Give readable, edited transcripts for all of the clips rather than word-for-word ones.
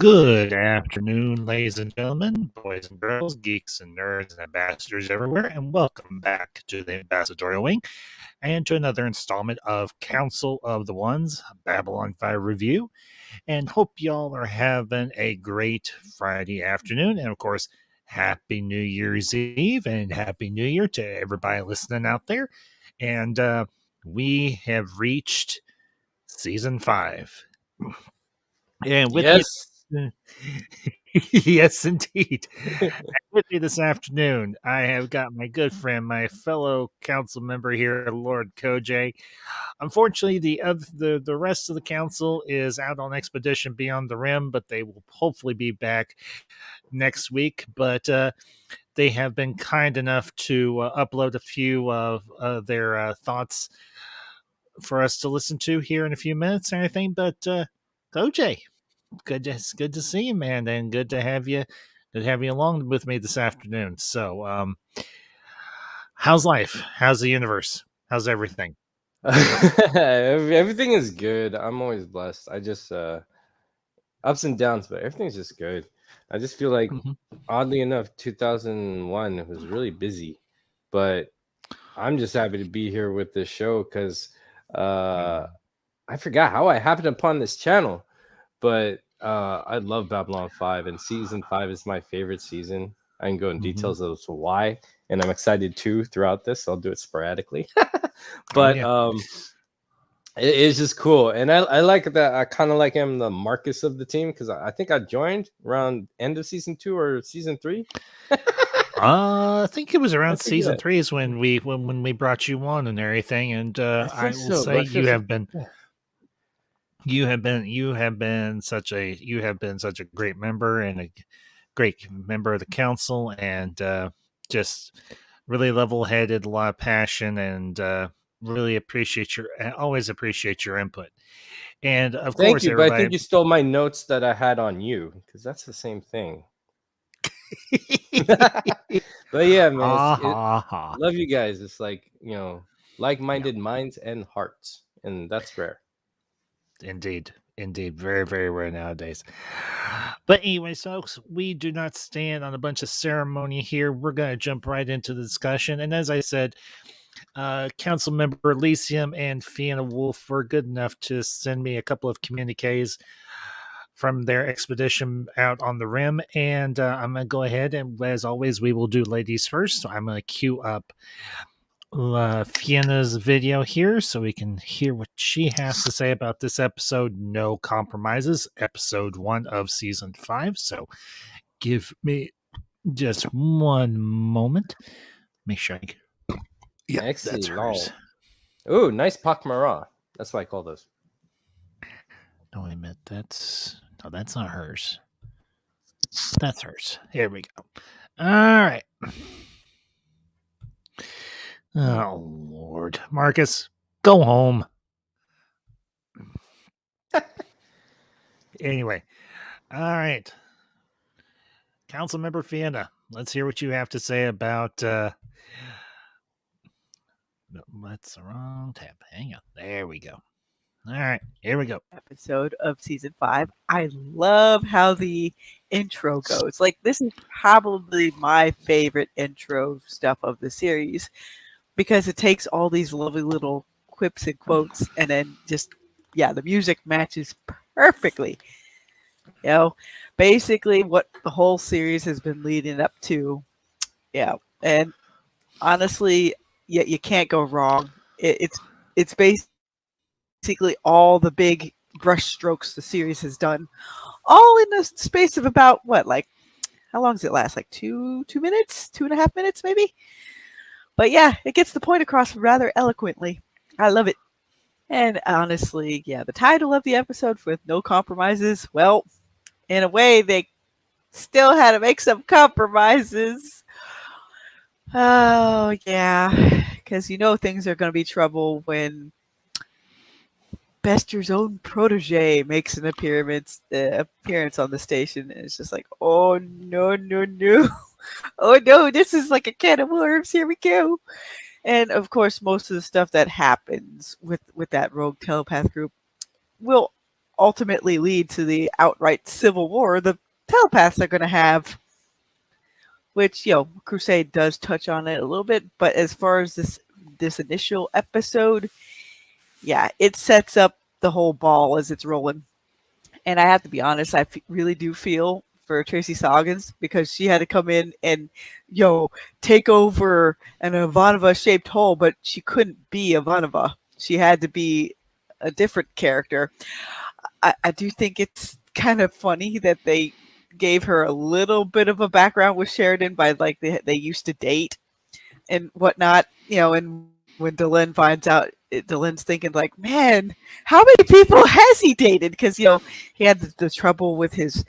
Good afternoon, ladies and gentlemen, boys and girls, geeks and nerds and ambassadors everywhere, and welcome back to the Ambassadorial Wing and to another installment of Council of the Ones, Babylon 5 review. And hope y'all are having a great Friday afternoon. And of course, Happy New Year's Eve and Happy New Year to everybody listening out there. And we have reached season 5. And with me, Yes. yes, indeed. With me this afternoon, I have got my good friend, my fellow council member here, Lord Koj. Unfortunately, the rest of the council is out on expedition beyond the rim, but they will hopefully be back next week. But they have been kind enough to upload a few of their thoughts for us to listen to here in a few minutes and everything. But Koj, good to see you, man, and good to have you along with me this afternoon. So how's life? How's the universe? How's everything? Everything is good. I'm always blessed. I just ups and downs, but everything's just good. I just feel like Mm-hmm. oddly enough, 2001 was really busy, but I'm just happy to be here with this show because I forgot how I happened upon this channel, but I love Babylon 5, and season 5 is my favorite season. I can go in details as to why, and I'm excited too throughout this. I'll do it sporadically. But it's just cool, and I like that. I kind of like him, the Marcus of the team, because I think I joined around end of season 2 or season 3. I think it was around I season forget. 3 is when we brought you on and everything, and I I think will so, say but I feel so. you have been such a great member and a great member of the council, and just really level-headed, a lot of passion, and really always appreciate your input. And of Thank course, you, but I think everybody. you stole my notes that I had on you, because that's the same thing. But yeah, man, Ha ha ha. love you guys. It's like, Yeah, like-minded minds and hearts, and that's rare. indeed. Indeed. Very, very rare nowadays. But anyway, folks, we do not stand on a bunch of ceremony here. We're going to jump right into the discussion. And as I said, Council Member Elysium and Fiona Wolf were good enough to send me a couple of communiques from their expedition out on the rim. And I'm going to go ahead and, as always, we will do ladies first. So I'm going to queue up Fiona's video here so we can hear what she has to say about this episode, No Compromises, episode 1 of season 5. So give me just one moment. Make sure yeah, that's hers. Excellent. Ooh, nice Pak Mara. That's what I call those. No, wait a minute. That's not hers. That's hers. Here we go. All right. Oh Lord, Marcus, go home. Anyway, all right. Councilmember Fiona, let's hear what you have to say about. That's the wrong tab. Hang on. There we go. All right, here we go. Episode of season 5. I love how the intro goes. Like, this is probably my favorite intro stuff of the series because it takes all these lovely little quips and quotes and then just, the music matches perfectly. Basically what the whole series has been leading up to. Yeah. And honestly, you can't go wrong. It's basically all the big brush strokes the series has done, all in the space of about how long does it last? Like 2 minutes, 2.5 minutes, maybe. But yeah, it gets the point across rather eloquently. I love it. And honestly, the title of the episode with No Compromises, well, in a way, they still had to make some compromises. Oh, yeah, because things are going to be trouble when Bester's own protege makes an appearance on the station, and it's just like, oh no, no, no, oh no, this is like a can of worms. Here we go. And of course, most of the stuff that happens with that rogue telepath group will ultimately lead to the outright civil war the telepaths are going to have. Which, Crusade does touch on it a little bit, but as far as this initial episode, yeah, it sets up the whole ball as it's rolling. And I have to be honest, I really do feel for Tracy Scoggins because she had to come in and, take over an Ivanova-shaped hole, but she couldn't be Ivanova. She had to be a different character. I do think it's kind of funny that they gave her a little bit of a background with Sheridan by like they used to date and whatnot, and when Delenn finds out, Delenn's thinking like, man, how many people has he dated? Because, he had the trouble with his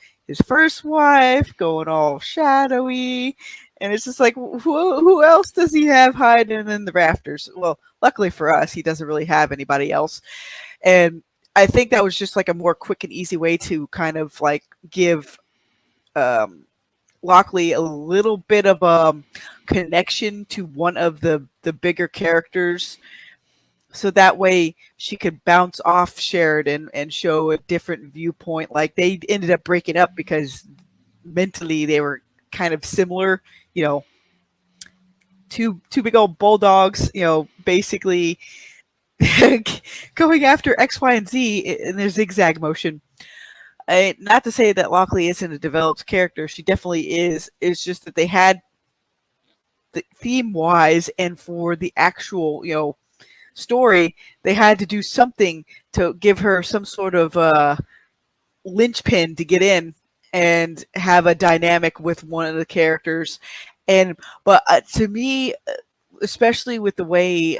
first wife going all shadowy. And it's just like, who else does he have hiding in the rafters? Well, luckily for us, he doesn't really have anybody else. And I think that was just like a more quick and easy way to kind of like give Lockley a little bit of a connection to one of the bigger characters, so that way she could bounce off Sheridan and show a different viewpoint. Like they ended up breaking up because mentally they were kind of similar, two big old bulldogs, basically going after X, Y, and Z in their zigzag motion. Not to say that Lockley isn't a developed character. She definitely is. It's just that they had the theme-wise and for the actual, story, they had to do something to give her some sort of linchpin to get in and have a dynamic with one of the characters. But to me, especially with the way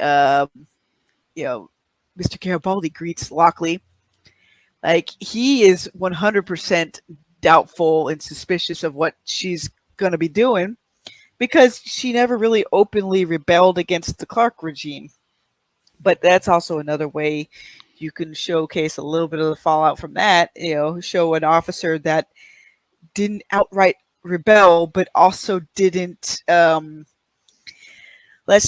Mr. Garibaldi greets Lockley, like he is 100% doubtful and suspicious of what she's going to be doing because she never really openly rebelled against the Clark regime. But that's also another way you can showcase a little bit of the fallout from that, show an officer that didn't outright rebel, but also didn't, let's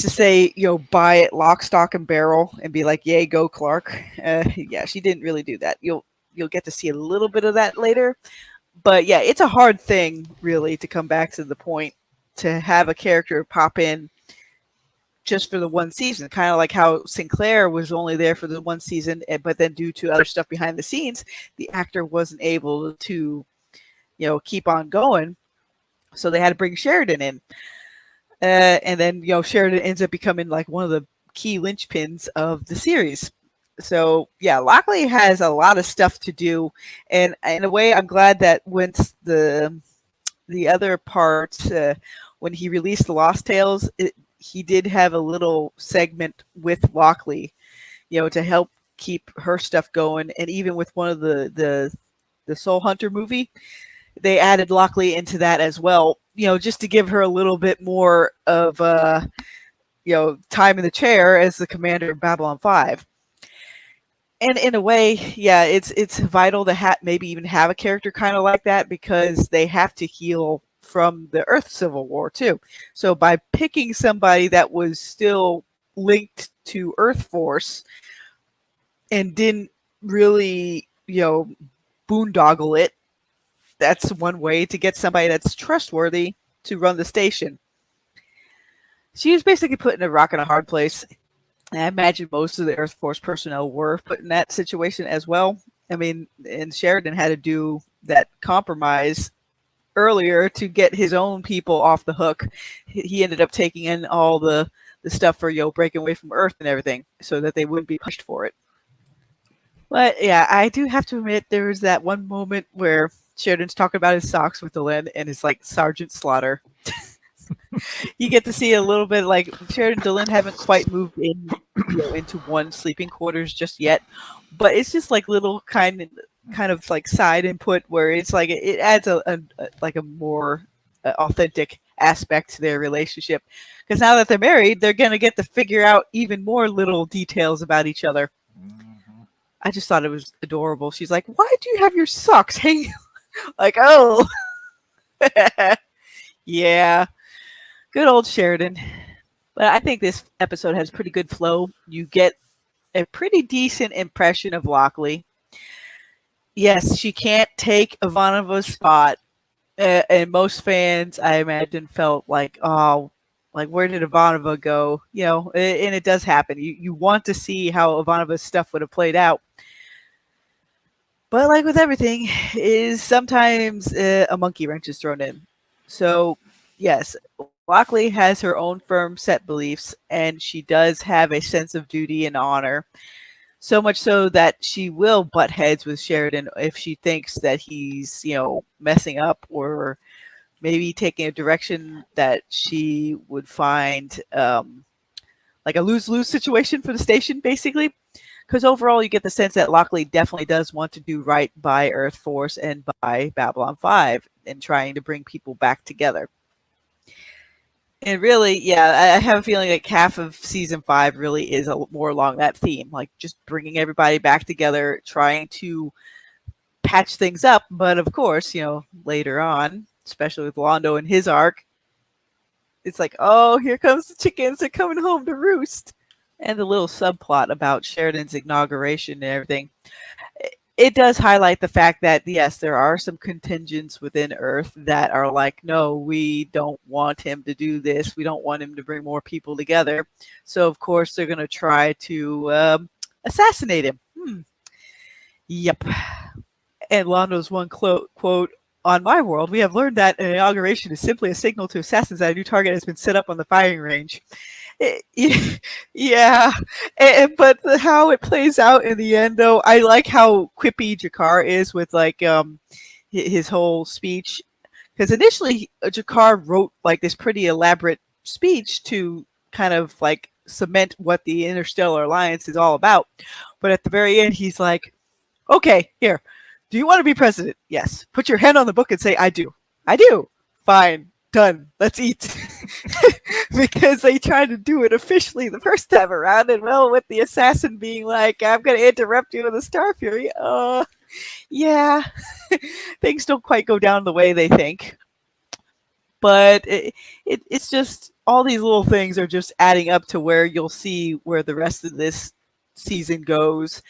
just say, buy it lock, stock, and barrel and be like, yay, go Clark. Yeah, she didn't really do that. You'll get to see a little bit of that later. But yeah, it's a hard thing, really, to come back to the point to have a character pop in just for the one season, kind of like how Sinclair was only there for the one season, but then due to other stuff behind the scenes, the actor wasn't able to, keep on going. So they had to bring Sheridan in. And then, Sheridan ends up becoming like one of the key linchpins of the series. So yeah, Lockley has a lot of stuff to do. And in a way, I'm glad that once the other part, when he released the Lost Tales, he did have a little segment with Lockley, to help keep her stuff going. And even with one of the Soul Hunter movie, they added Lockley into that as well, just to give her a little bit more of time in the chair as the commander of Babylon 5. And in a way, yeah, it's vital to maybe even have a character kind of like that because they have to heal from the Earth Civil War too. So by picking somebody that was still linked to Earth Force and didn't really, boondoggle it, that's one way to get somebody that's trustworthy to run the station. She was basically put in a rock and a hard place. And I imagine most of the Earth Force personnel were put in that situation as well. I mean, and Sheridan had to do that compromise earlier to get his own people off the hook. He ended up taking in all the stuff for breaking away from Earth and everything so that they wouldn't be punished for it. But yeah, I do have to admit there was that one moment where Sheridan's talking about his socks with Delenn and it's like Sergeant Slaughter. You get to see a little bit like Sheridan and Delenn haven't quite moved in into one sleeping quarters just yet, but it's just like little kind of like side input where it's like it adds a more authentic aspect to their relationship because now that they're married, they're gonna get to figure out even more little details about each other. Mm-hmm. I just thought it was adorable. She's like, "Why do you have your socks hanging?" Like, oh, yeah. Good old Sheridan. But I think this episode has pretty good flow. You get a pretty decent impression of Lockley. yes, she can't take Ivanova's spot. And most fans, I imagine, felt like, oh, like where did Ivanova go? And it does happen. You want to see how Ivanova's stuff would have played out, but like with everything, is sometimes a monkey wrench is thrown in. So yes, Lockley has her own firm set beliefs, and she does have a sense of duty and honor. So much so that she will butt heads with Sheridan if she thinks that he's, messing up or maybe taking a direction that she would find like a lose-lose situation for the station, basically. Because overall, you get the sense that Lockley definitely does want to do right by Earth Force and by Babylon 5 and trying to bring people back together. And really, yeah, I have a feeling like half of season 5 really is more along that theme, like just bringing everybody back together, trying to patch things up. But of course, later on, especially with Londo and his arc, it's like, oh, here comes the chickens. They're coming home to roost. And the little subplot about Sheridan's inauguration and everything. It does highlight the fact that, yes, there are some contingents within Earth that are like, no, we don't want him to do this. We don't want him to bring more people together. So, of course, they're going to try to assassinate him. Yep. And Londo's one quote, on my world, we have learned that an inauguration is simply a signal to assassins that a new target has been set up on the firing range. Yeah, but how it plays out in the end, though, I like how quippy Jakar is with like his whole speech. Because initially, Jakar wrote like this pretty elaborate speech to kind of like cement what the Interstellar Alliance is all about. But at the very end, he's like, "Okay, here, do you want to be president? Yes. Put your hand on the book and say, I do. I do. Fine. Done. Let's eat." Because they tried to do it officially the first time around. And well, with the assassin being like, I'm going to interrupt you with a Star Fury. Yeah. Things don't quite go down the way they think. But it's just all these little things are just adding up to where you'll see where the rest of this season goes.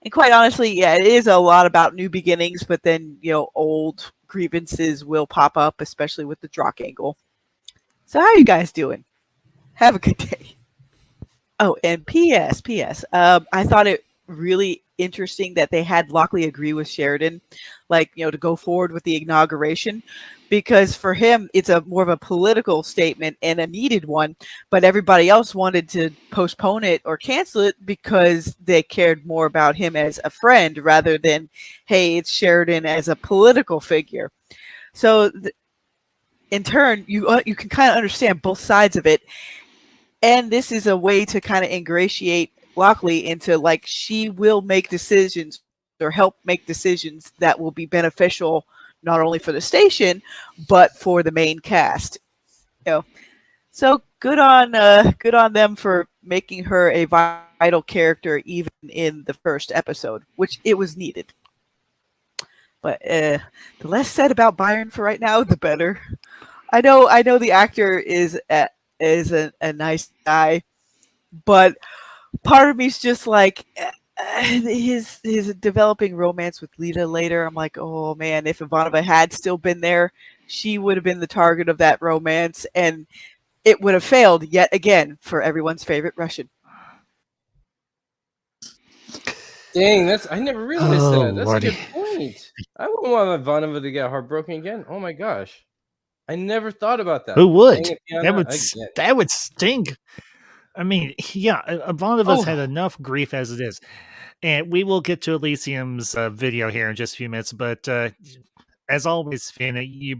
And quite honestly, yeah, it is a lot about new beginnings, but then, old grievances will pop up, especially with the Drock angle. So how are you guys doing? Have a good day. Oh, and P.S. I thought it really interesting that they had Lockley agree with Sheridan, like, to go forward with the inauguration, because for him, it's a more of a political statement and a needed one, but everybody else wanted to postpone it or cancel it because they cared more about him as a friend rather than, hey, it's Sheridan as a political figure. So in turn, you can kind of understand both sides of it. And this is a way to kind of ingratiate Lockley into like she will make decisions or help make decisions that will be beneficial not only for the station but for the main cast. So good on them for making her a vital character even in the first episode, which it was needed. But the less said about Byron for right now, the better. I know the actor is a nice guy, but part of me's just like his developing romance with Lita later. I'm like, oh man, if Ivanova had still been there, she would have been the target of that romance, and it would have failed yet again for everyone's favorite Russian. Dang, I never realized Oh, that. That's a Lordy. good point. I wouldn't want Ivanova to get heartbroken again. Oh my gosh. I never thought about that. Who would? Dang it, That Tiana, would again. that would stink. I mean, yeah, Ivanova's had Oh, enough grief as it is. And we will get to Elysium's video here in just a few minutes. But as always, Finn, you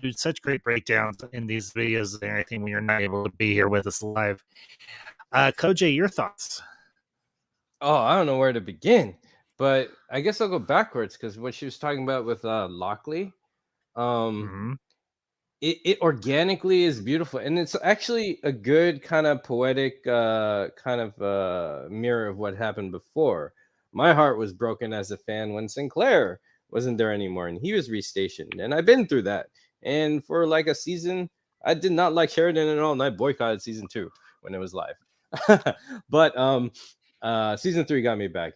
do such great breakdowns in these videos and everything when you're not able to be here with us live. Koj, your thoughts? I don't know where to begin, but I guess I'll go backwards because what she was talking about with Lockley, um, Mm-hmm. it organically is beautiful, and it's actually a good kind of poetic kind of mirror of what happened before. My heart was broken as a fan when Sinclair wasn't there anymore and he was restationed, and I've been through that. And for like a season, I did not like Sheridan at all, and I boycotted season 2 when it was live. But season 3 got me back,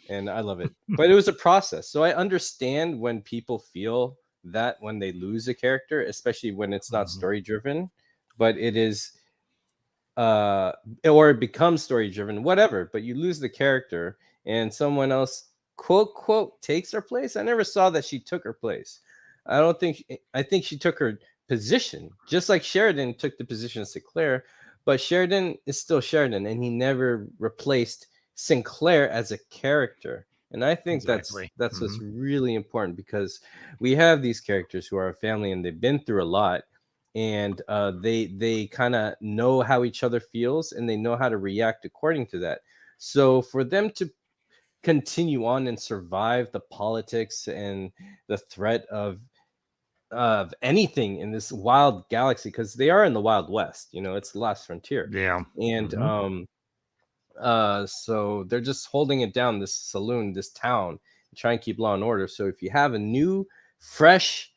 and I love it. But it was a process, so I understand when people feel that when they lose a character, especially when it's not story driven, but it is or it becomes story driven, whatever, but you lose the character and someone else quote takes her place. I never saw that she took her place. I don't think I think she took her position, just like Sheridan took the position of Sinclair, but Sheridan is still Sheridan and he never replaced Sinclair as a character. And I think Exactly. that's what's really important, because we have these characters who are a family and they've been through a lot, and they kind of know how each other feels and they know how to react according to that. So for them to continue on and survive the politics and the threat of anything in this wild galaxy, because they are in the Wild West, it's the last frontier. Yeah. And so they're just holding it down, this saloon, this town, try and keep law and order. So if you have a new, fresh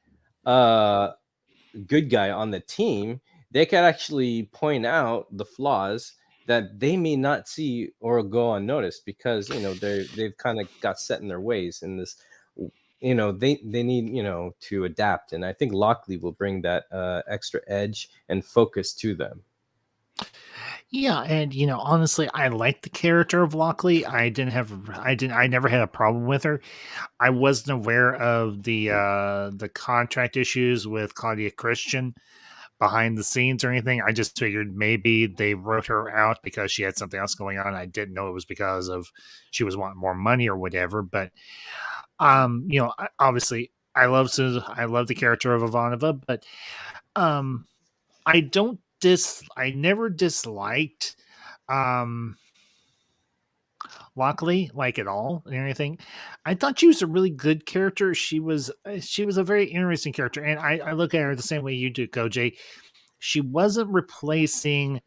good guy on the team, they could actually point out the flaws that they may not see or go unnoticed, because they've kind of got set in their ways in this. They need to adapt, and I think Lockley will bring that extra edge and focus to them. Yeah, and honestly, I like the character of Lockley. I never had a problem with her. I wasn't aware of the contract issues with Claudia Christian behind the scenes or anything. I just figured maybe they wrote her out because she had something else going on. I didn't know it was because of she was wanting more money or whatever. But obviously I love the character of Ivanova, but I never disliked Lockley like at all or anything. I thought she was a really good character. She was a very interesting character, and I look at her the same way you do, Koj. She wasn't replacing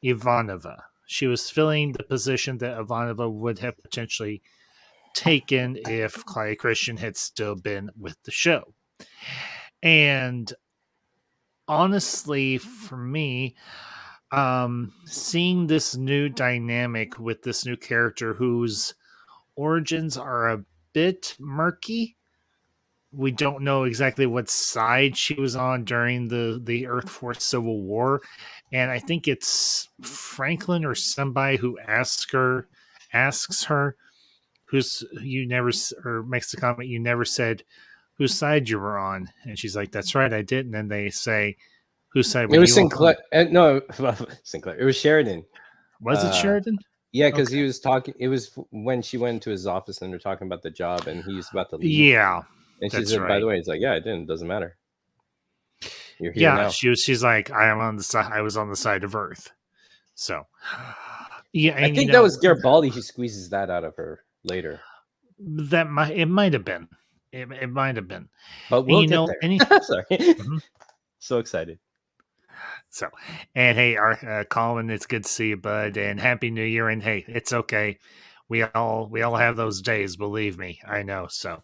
Ivanova. She was filling the position that Ivanova would have potentially taken if Claudia Christian had still been with the show. And honestly, for me, seeing this new dynamic with this new character whose origins are a bit murky. We don't know exactly what side she was on during the Earth Force Civil War, and I think it's Franklin or somebody who asks her who's you never or makes the comment, you never said whose side you were on, and she's like, "That's right, I did." And then they say, "Whose side were It was you Sinclair. on?" No, Sinclair. It was Sheridan. Was it Sheridan? Yeah, because he was talking. It was when she went into his office and they're talking about the job, and he's about to leave. Yeah, and she said, right. "By the way," he's like, "Yeah, it didn't. Doesn't matter. You're here now." She's like, I was on the side of Earth. So, yeah, and I think that was Garibaldi who squeezes that out of her later. It might have been. It might have been. But we'll get there. Sorry. So excited. So, and hey, our Colin, it's good to see you, bud, and Happy New Year. And hey, it's okay. We all have those days, believe me. I know. So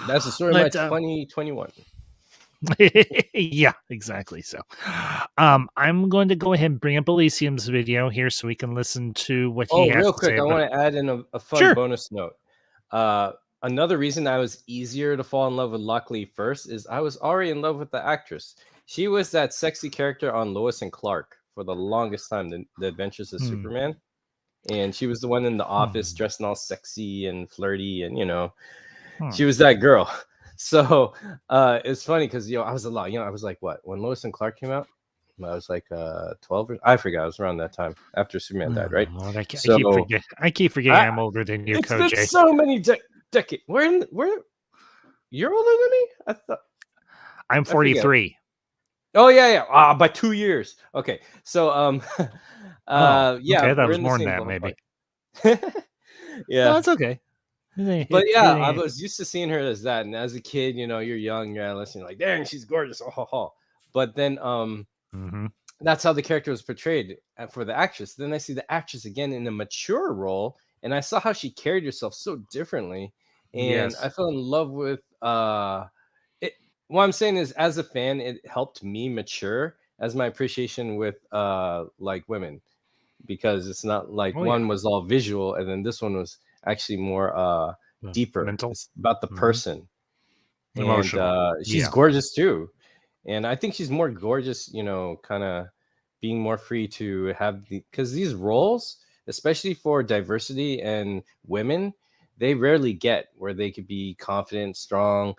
that's the story of my 2021. Yeah, exactly. So, I'm going to go ahead and bring up Elysium's video here so we can listen to what he has real to quick, say. I want to add in a fun bonus note. Another reason I was easier to fall in love with Lockley first is I was already in love with the actress. She was that sexy character on Lois and Clark for the longest time, the Adventures of Superman. And she was the one in the office dressing all sexy and flirty, and she was that girl. So it's funny because I was a lot. I was like, what, when Lois and Clark came out? I was like 12. I forgot. I was around that time after Superman died, right? Lord, I keep forgetting I'm older than you, Koj. It's been so many decades. You're older than me? I thought I'm 43. Oh yeah. By 2 years. Okay. So yeah, okay, that was more than that, maybe. Yeah, no, it's okay. But yeah, I was used to seeing her as that, and as a kid, you're young, you're listening, like, dang, she's gorgeous. Oh. But then that's how the character was portrayed for the actress. Then I see the actress again in a mature role, and I saw how she carried herself so differently, and I fell in love with it. What I'm saying is, as a fan, it helped me mature as my appreciation with like women, because it's not like one was all visual and then this one was actually more deeper. Mental, It's about the person, and emotional. she's Yeah. gorgeous too. And I think she's more gorgeous, kind of being more free to have because these roles, especially for diversity and women, they rarely get where they could be confident, strong,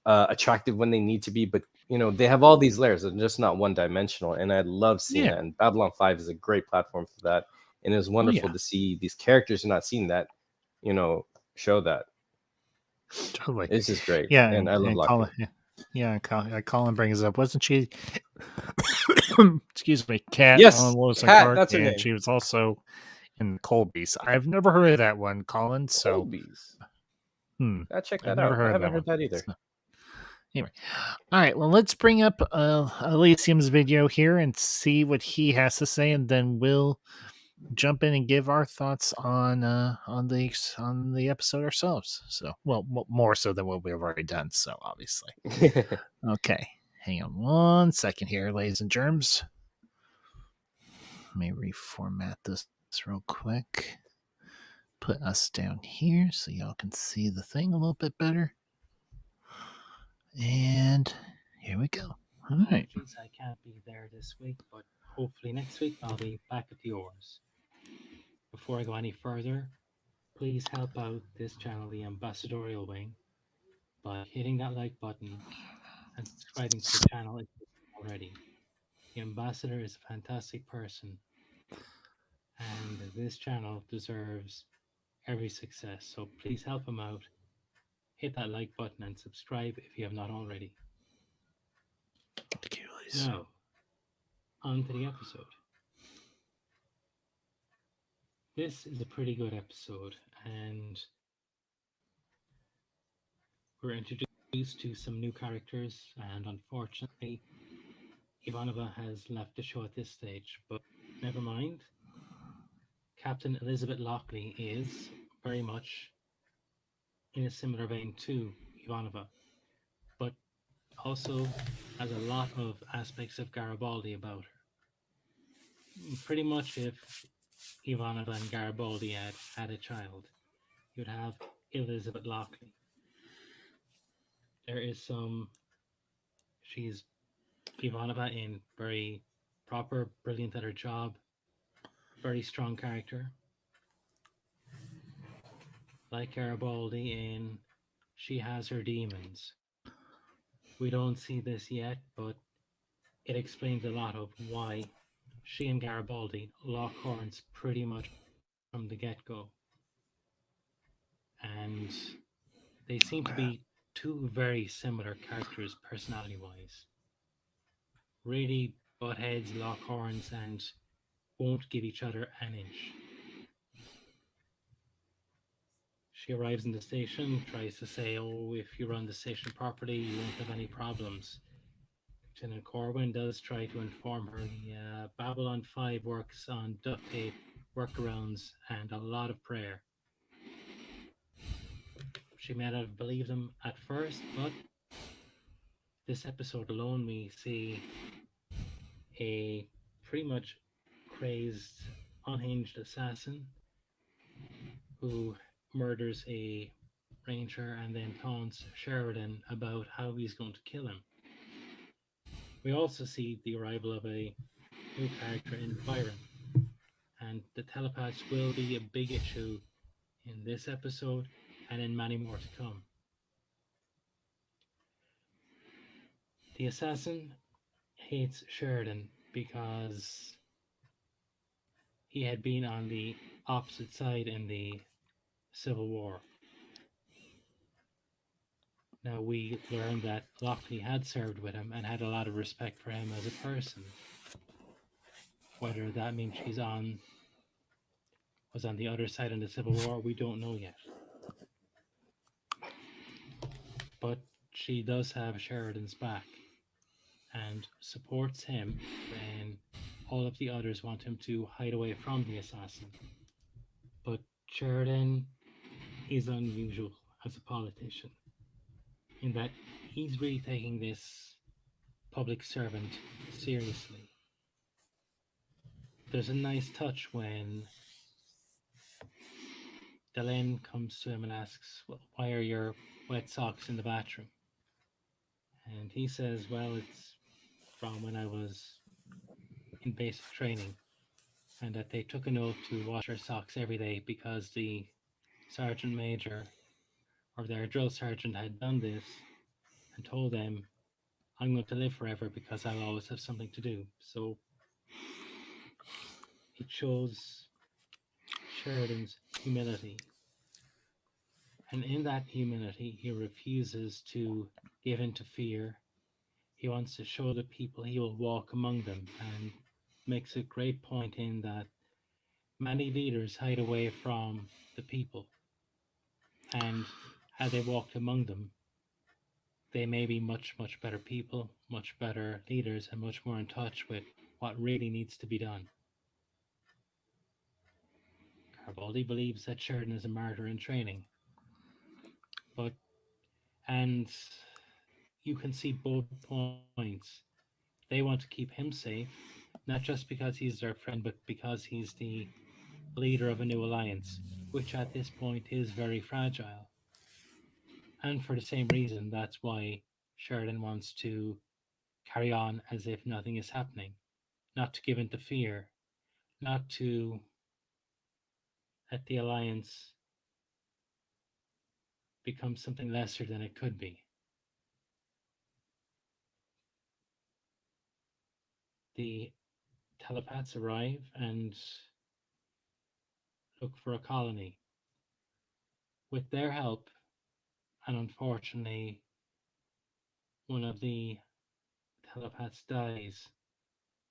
attractive when they need to be, but they have all these layers and just not one dimensional. And I love seeing Yeah. that. And Babylon 5 is a great platform for that. And it was wonderful yeah. to see these characters who not seen that, show that. Totally. It's just great. Yeah, And I love and Lockley. Colin brings up, wasn't she? Excuse me, Cat on Yes, Lois and Kat, Clark, that's her and name. she was also in the Colbys. I've never heard of that one, Colin. So, Colby's. I've Check that never out. I heard of haven't that heard one. that either. So, anyway, all right. Well, let's bring up Elysium's video here and see what he has to say, and then we'll jump in and give our thoughts on the episode ourselves. So, well, more so than what we've already done. So, obviously, okay. Hang on 1 second here, ladies and germs. Let me reformat this real quick. Put us down here so y'all can see the thing a little bit better. And here we go. All right. Apologies, I can't be there this week, but hopefully next week I'll be back at the oars. Before I go any further, please help out this channel, the Ambassadorial Wing, by hitting that like button and subscribing to the channel if you haven't already. The Ambassador is a fantastic person, and this channel deserves every success, so please help him out. Hit that like button and subscribe if you have not already. Now, on to the episode. This is a pretty good episode, and we're introduced to some new characters, and unfortunately, Ivanova has left the show at this stage, but never mind. Captain Elizabeth Lockley is very much in a similar vein to Ivanova, but also has a lot of aspects of Garibaldi about her. Pretty much if Ivanova and Garibaldi had a child, you'd have Elizabeth Lockley. There is she's Ivanova in very proper, brilliant at her job, very strong character. Like Garibaldi in she has her demons. We don't see this yet, but it explains a lot of why she and Garibaldi lock horns pretty much from the get-go. And they seem to be two very similar characters personality-wise. Really butt heads, lock horns, and won't give each other an inch. She arrives in the station, tries to say, "Oh, if you run the station properly, you won't have any problems." Lieutenant Corwin does try to inform her the Babylon 5 works on duct tape, workarounds, and a lot of prayer. She may not have believed him at first, but this episode alone, we see a pretty much crazed, unhinged assassin who murders a ranger and then taunts Sheridan about how he's going to kill him. We also see the arrival of a new character in Byron, and the telepaths will be a big issue in this episode and in many more to come. The assassin hates Sheridan because he had been on the opposite side in the Civil War. Now we learn that Lockley had served with him and had a lot of respect for him as a person. Whether that means was on the other side in the Civil War, we don't know yet. But she does have Sheridan's back and supports him when all of the others want him to hide away from the assassin. But Sheridan is unusual as a politician in that he's really taking this public servant seriously. There's a nice touch when Delenn comes to him and asks, well, why are your wet socks in the bathroom? And he says, well, it's from when I was in basic training, and that they took an oath to wash their socks every day because the sergeant major or their drill sergeant had done this and told them, I'm going to live forever because I'll always have something to do. So it shows Sheridan's humility. And in that humility, he refuses to give in to fear. He wants to show the people he will walk among them, and makes a great point in that many leaders hide away from the people, and had they walked among them, they may be much, much better people, much better leaders, and much more in touch with what really needs to be done. Garibaldi believes that Sheridan is a martyr in training, but and you can see both points. They want to keep him safe, not just because he's their friend, but because he's the leader of a new alliance, which at this point is very fragile. And for the same reason, that's why Sheridan wants to carry on as if nothing is happening, not to give in to fear, not to let the alliance become something lesser than it could be. The telepaths arrive and look for a colony. With their help, and unfortunately, one of the telepaths dies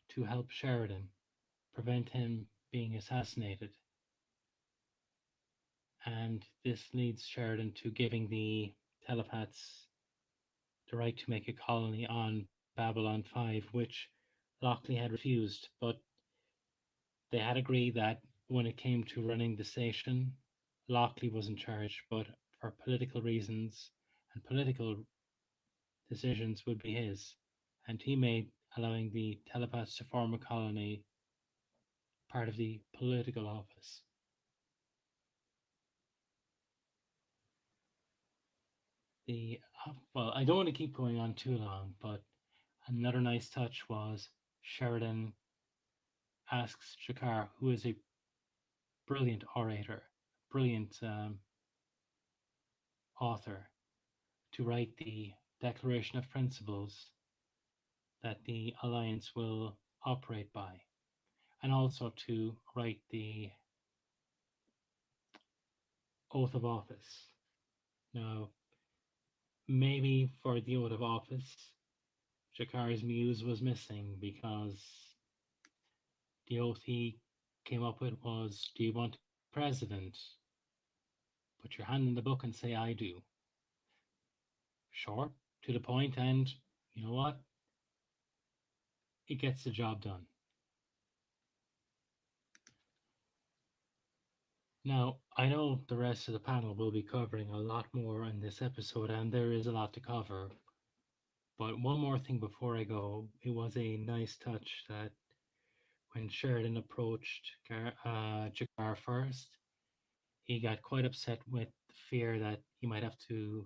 to help Sheridan, prevent him being assassinated. And this leads Sheridan to giving the telepaths the right to make a colony on Babylon 5, which Lockley had refused, but they had agreed that when it came to running the station, Lockley was in charge, but for political reasons and political decisions would be his. And he made allowing the telepaths to form a colony part of the political office. The well, I don't want to keep going on too long, but another nice touch was Sheridan asks Jakar, who is a brilliant orator, brilliant author, to write the Declaration of Principles that the Alliance will operate by, and also to write the Oath of Office. Now, maybe for the Oath of Office, Jakar's muse was missing because the oath he came up with was, do you want to be president? Put your hand in the book and say, I do. Short, to the point, and you know what? It gets the job done. Now, I know the rest of the panel will be covering a lot more in this episode, and there is a lot to cover. But one more thing before I go, it was a nice touch that when Sheridan approached Jakar first, he got quite upset with the fear that he might have to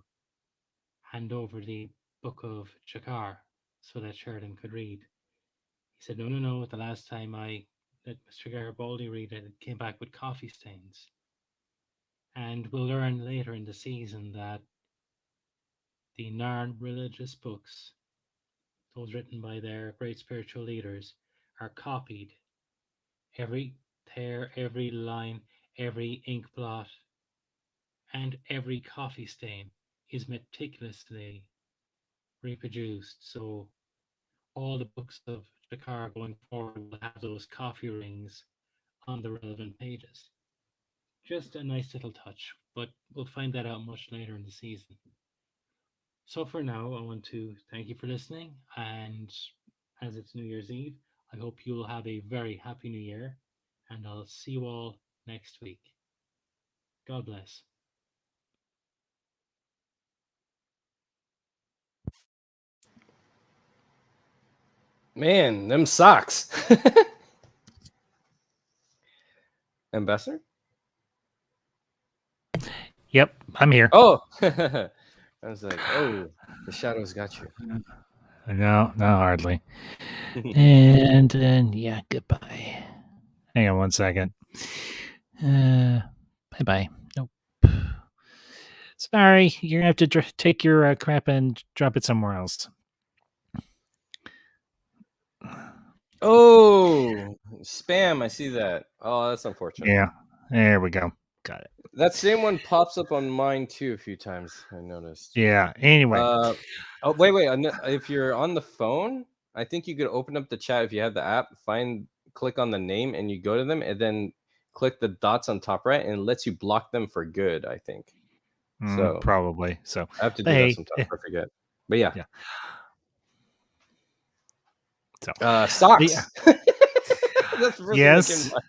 hand over the book of Jakar so that Sheridan could read. He said, no, no, no, the last time I let Mr. Garibaldi read it, it came back with coffee stains. And we'll learn later in the season that the non religious books, those written by their great spiritual leaders, are copied. Every tear, every line, every ink blot, and every coffee stain is meticulously reproduced. So all the books of Jakar going forward will have those coffee rings on the relevant pages. Just a nice little touch, but we'll find that out much later in the season. So for now, I want to thank you for listening, and as it's New Year's Eve, I hope you'll have a very happy New Year, and I'll see you all next week. God bless. Man, them socks. Ambassador? Yep, I'm here. Oh, I was like, oh, the shadows got you. No, hardly. And yeah, goodbye. Hang on one second. Bye bye. Nope. Sorry, you're gonna have to take your crap and drop it somewhere else. Oh, spam. I see that. Oh, that's unfortunate. Yeah, there we go. Got it. That same one pops up on mine too a few times. I noticed. Yeah. Anyway. Oh, wait. If you're on the phone, I think you could open up the chat if you have the app. Click on the name, and you go to them, and then click the dots on top right, and it lets you block them for good. I think. So probably. So I have to but do that hey, sometimes. I forget. But yeah. So socks. yeah. That's the first Yes. thing that came to mind.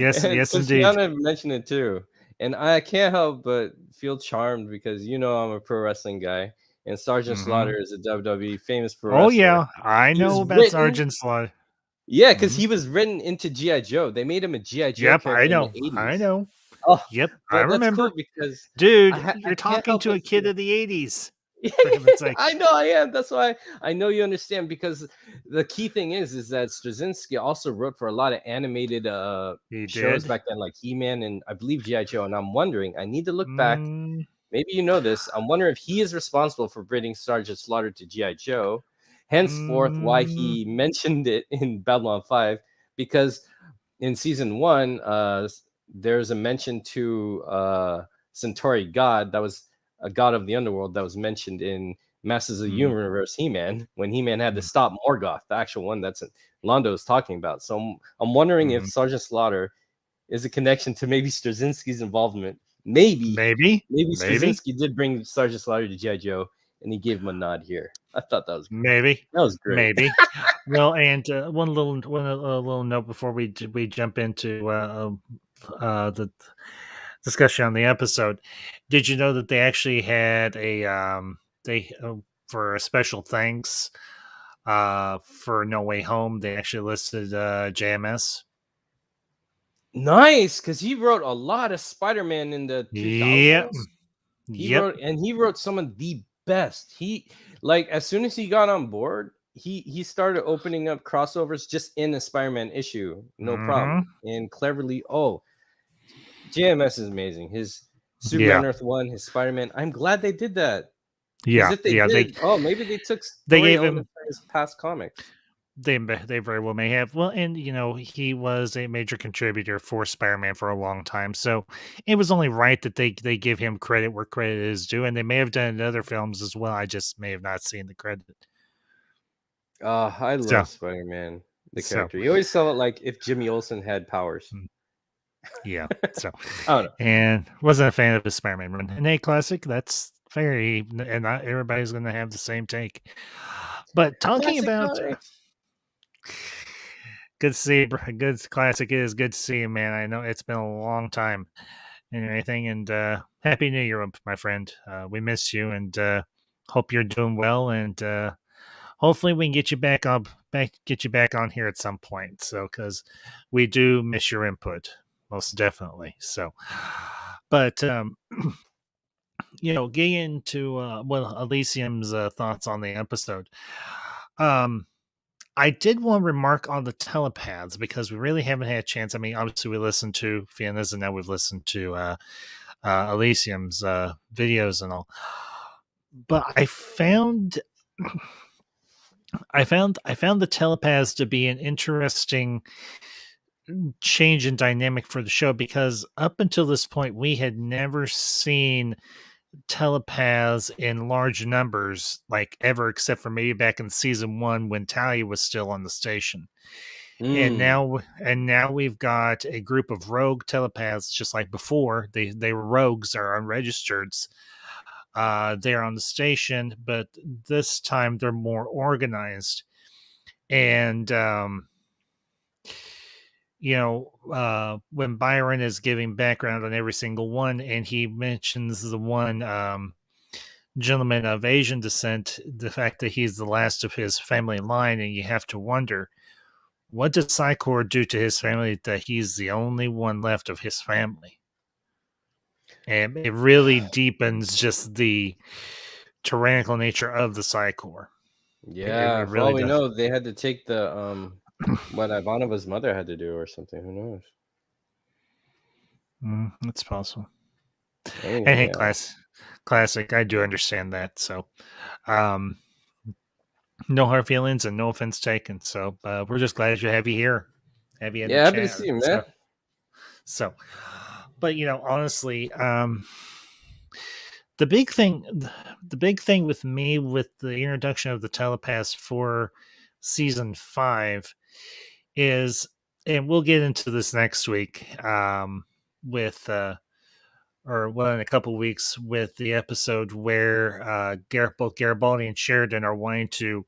Yes. And Yes, indeed. Christiana mentioned it too, and I can't help but feel charmed because I'm a pro wrestling guy, and Sergeant Slaughter is a WWE famous pro Oh wrestler. yeah, I He was know about written, Sergeant Slaughter. yeah, because he was written into GI Joe. They made him a GI Joe Yep, character I in know. the 80s. I know. Oh, Yep, I but that's remember. cool because Dude, I you're can't talking help to but a kid feel. of the 80s. For heaven's sake. I know I am. That's why I know you understand, because the key thing is that Straczynski also wrote for a lot of animated He shows did. back then, like He-Man and I believe G.I. Joe. And I'm wondering, I need to look back. Mm, Maybe you know this. I'm wondering if he is responsible for bringing Sergeant Slaughter to G.I. Joe. Henceforth, why he mentioned it in Babylon 5, because in season 1, there's a mention to Centauri God that was a god of the underworld that was mentioned in Masters of the Universe He-Man, when He-Man had to stop Morgoth, the actual one that's Londo is talking about. So I'm wondering if Sergeant Slaughter is a connection to maybe Straczynski's involvement. Maybe Straczynski did bring Sergeant Slaughter to G.I. Joe, and he gave him a nod here. I thought that was great. That was great. Maybe. Well, and one little note before we jump into the discussion on the episode. Did you know that they actually had for a special thanks for No Way Home, they actually listed JMS. Nice, because he wrote a lot of Spider-Man in the 2000s. Yep. He wrote some of the best. He, like, as soon as he got on board, he started opening up crossovers just in a Spider-Man issue, no problem, and cleverly. Oh, JMS is amazing. His Superman Earth 1, his Spider-Man. I'm glad they did that. Because if they did, maybe they took story elements from his past comics. They very well may have. Well, and he was a major contributor for Spider-Man for a long time, so it was only right that they give him credit where credit is due, and they may have done it in other films as well. I just may have not seen the credit. I love Spider-Man, the character. You always saw it like if Jimmy Olsen had powers. Yeah. So I don't know. And wasn't a fan of the Spider-Man run. An A classic, that's fair, and not everybody's going to have the same take. But talking about good to see, good classic is good to see you, man. I know it's been a long time and everything, and Happy New Year, my friend. We miss you, and hope you're doing well, and hopefully we can get you back on here at some point. So, because we do miss your input, most definitely. So, but getting into Elysium's thoughts on the episode. I did want to remark on the telepaths because we really haven't had a chance. I mean, obviously we listened to Fiona's and now we've listened to Elysium's videos and all. But I found the telepaths to be an interesting change in dynamic for the show, because up until this point we had never seen telepaths in large numbers like ever, except for maybe back in season 1 when Talia was still on the station. And now we've got a group of rogue telepaths, just like before. They were rogues or unregistered. They're on the station, but this time they're more organized. And when Byron is giving background on every single one, and he mentions the one gentleman of Asian descent, the fact that he's the last of his family line, and you have to wonder, what did Psychor do to his family that he's the only one left of his family? and it really deepens just the tyrannical nature of the Psychor. Yeah, It for all really we does. know, they had to take the what Ivanova's mother had to do or something. Who knows? It's possible. And Anyway, hey, yeah. classic. I do understand that. So, um, no hard feelings and no offense taken. So, we're just glad to have you here, have you in the Yeah, happy to chat. see you, man. So, but honestly, the big thing, the big thing with me with the introduction of the telepaths for season 5 is, and we'll get into this next week, with or well, in a couple weeks with the episode where both Garibaldi and Sheridan are wanting to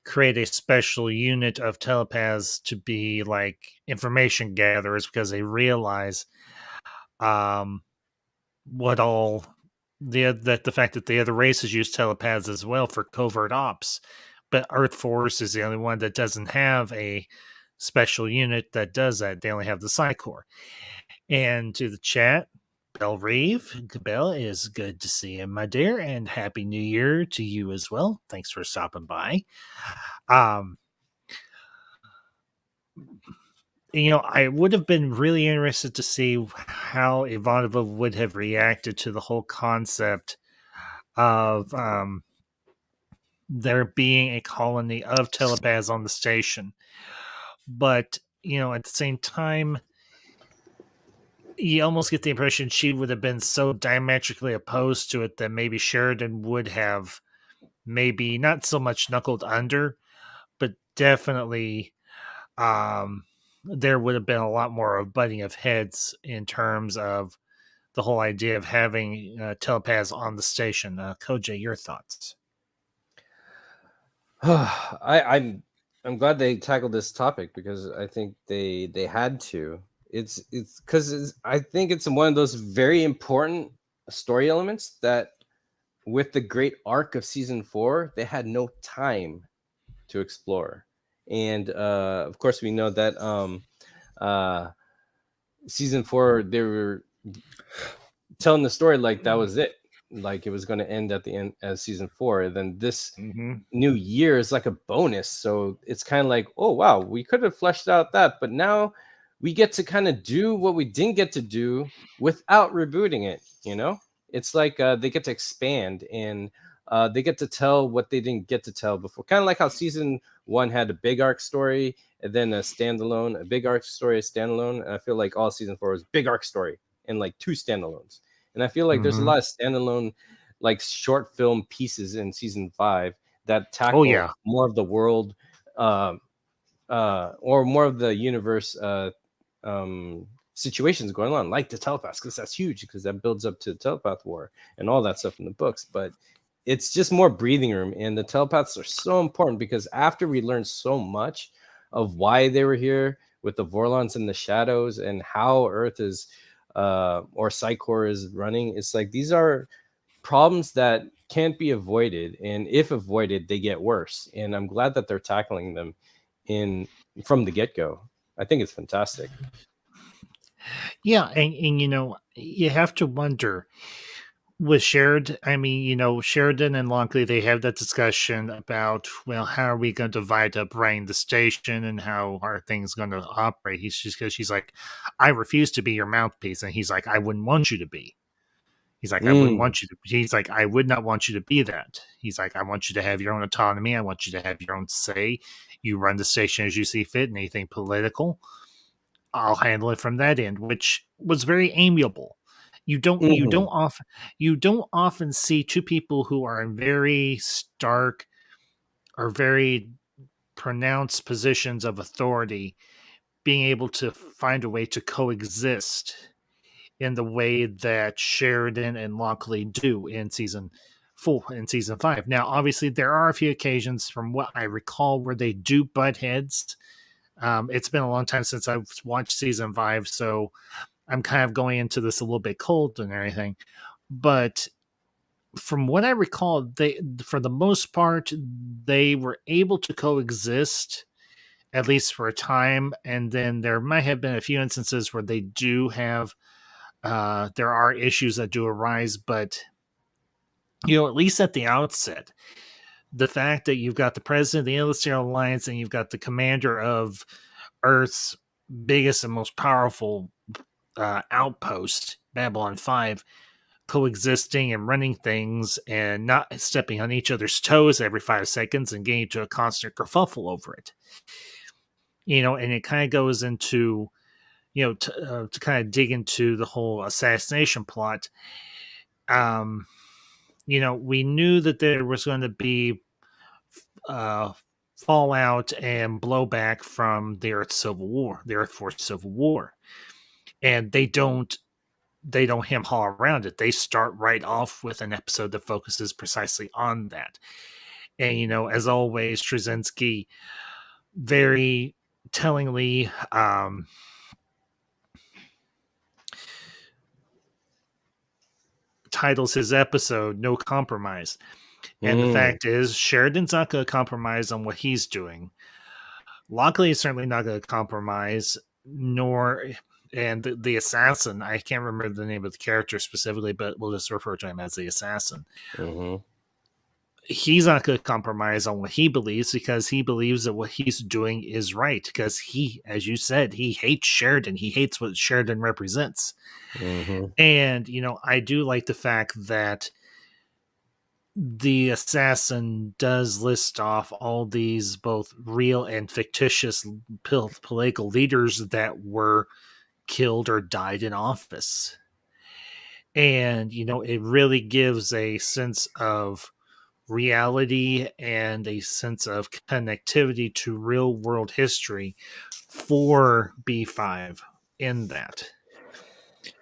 create a special unit of telepaths to be like information gatherers because they realize um, what all the fact that the other races use telepaths as well for covert ops, but Earth Force is the only one that doesn't have a special unit that does that. They only have the Psychor. And to the chat, Belle Reeve, Belle, is good to see you, my dear, and Happy New Year to you as well. Thanks for stopping by. Um, I would have been really interested to see how Ivanova would have reacted to the whole concept of there being a colony of telepaths on the station. But, at the same time, you almost get the impression she would have been so diametrically opposed to it that maybe Sheridan would have maybe not so much knuckled under, but definitely there would have been a lot more of butting of heads in terms of the whole idea of having telepaths on the station. Koj, your thoughts? I'm glad they tackled this topic because I think they had to. It's because I think it's one of those very important story elements that with the great arc of season 4 they had no time to explore, and of course we know that uh season 4 they were telling the story like that was it, like it was going to end at the end as season 4, and then this Mm-hmm. new year is like a bonus. So it's kind of like, oh wow, we could have fleshed out that, but now we get to kind of do what we didn't get to do without rebooting it. It's like they get to expand, and they get to tell what they didn't get to tell before, kind of like how season 1 had a big arc story and then a big arc story, a standalone. And I feel like all season 4 was big arc story and like 2 standalones. And I feel like there's a Mm-hmm. lot of standalone like short film pieces in season 5 that Oh tackle yeah. more of the world, or more of the universe situations going on, like the telepaths, because that's huge, because that builds up to the telepath war and all that stuff in the books. But it's just more breathing room, and the telepaths are so important because after we learn so much of why they were here with the Vorlons in the shadows and how Earth is, or Psychor is running, it's like these are problems that can't be avoided, and if avoided they get worse, and I'm glad that they're tackling them in from the get-go. I think it's fantastic. Yeah, and you have to wonder with Sheridan. I mean, Sheridan and Lockley, they have that discussion about, well, how are we going to divide up running the station and how are things going to operate? Because she's like, I refuse to be your mouthpiece, and he's like, I wouldn't want you to be. He's like, I wouldn't Mm. want you to. He's like, I would not want you to be that. He's like, I want you to have your own autonomy. I want you to have your own say. You run the station as you see fit, and anything political, I'll handle it from that end, which was very amiable. You don't you Mhm. don't often you don't often see two people who are in very stark or very pronounced positions of authority being able to find a way to coexist in the way that Sheridan and Lockley do in season 5. Now, obviously, there are a few occasions from what I recall where they do butt heads. It's been a long time since I've watched season 5, so I'm kind of going into this a little bit cold and everything. But from what I recall, they, for the most part, they were able to coexist at least for a time, and then there might have been a few instances where they do have there are issues that do arise, but at least at the outset, the fact that you've got the president of the Interstellar Alliance and you've got the commander of Earth's biggest and most powerful outpost, Babylon 5, coexisting and running things and not stepping on each other's toes every 5 seconds and getting to a constant kerfuffle over it. And it kind of goes into, to kind of dig into the whole assassination plot. We knew that there was going to be fallout and blowback from the Earth Civil War, the Earth Force Civil War, and they don't hem haw around it. They start right off with an episode that focuses precisely on that. And as always, Straczynski very tellingly titles his episode "No Compromise." And the fact is, Sheridan's not going to compromise on what he's doing. Lockley is certainly not going to compromise, and the assassin, I can't remember the name of the character specifically, but we'll just refer to him as the assassin. Mm-hmm. He's not going to compromise on what he believes because he believes that what he's doing is right. Because he, as you said, he hates Sheridan. He hates what Sheridan represents. Mm-hmm. And, I do like the fact that the assassin does list off all these both real and fictitious political leaders that were killed or died in office. And, it really gives a sense of reality and a sense of connectivity to real world history for B5 in that.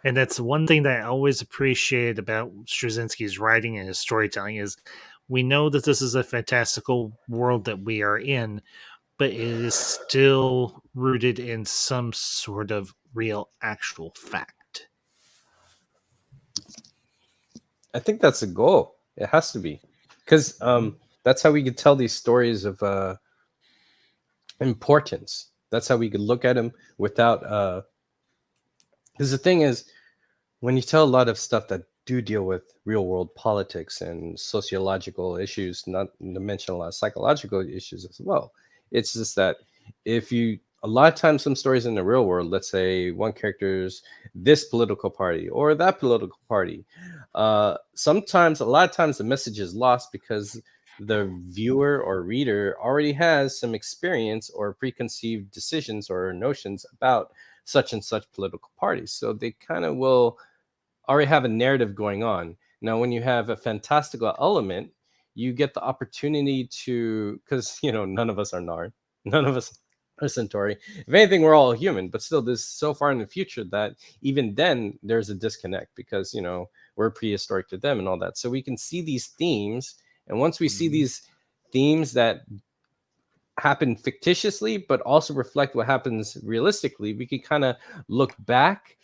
And that's one thing that I always appreciate about Straczynski's writing and his storytelling is we know that this is a fantastical world that we are in, but it is still rooted in some sort of real, actual fact. I think that's the goal. It has to be. Because that's how we could tell these stories of importance. That's how we could look at them without... Because the thing is, when you tell a lot of stuff that do deal with real-world politics and sociological issues, not to mention a lot of psychological issues as well, it's just that if you... A lot of times some stories in the real world, let's say one character's this political party or that political party, sometimes, a lot of times the message is lost because the viewer or reader already has some experience or preconceived decisions or notions about such and such political parties. So they kind of will already have a narrative going on. Now, when you have a fantastical element, you get the opportunity to, because, none of us are Nard. None of us are Centauri. If anything, we're all human, but still this so far in the future that even then there's a disconnect because, we're prehistoric to them and all that. So we can see these themes. And once we see these themes that happen fictitiously, but also reflect what happens realistically, we can kind of look back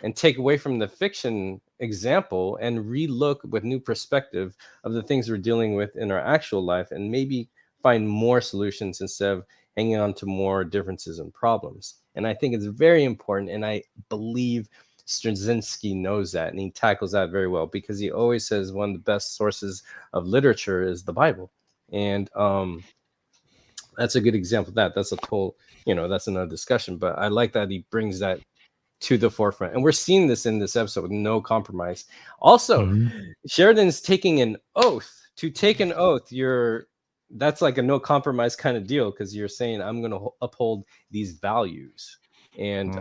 and take away from the fiction example and re-look with new perspective of the things we're dealing with in our actual life and maybe find more solutions instead of hanging on to more differences and problems. And I think it's very important, and I believe Straczynski knows that, and he tackles that very well because he always says one of the best sources of literature is the Bible. And that's a good example of that. That's a whole, that's another discussion, but I like that he brings that to the forefront. And we're seeing this in this episode with no compromise. Also, Sheridan's taking an oath. To take an oath, that's like a no compromise kind of deal because you're saying I'm going to uphold these values. And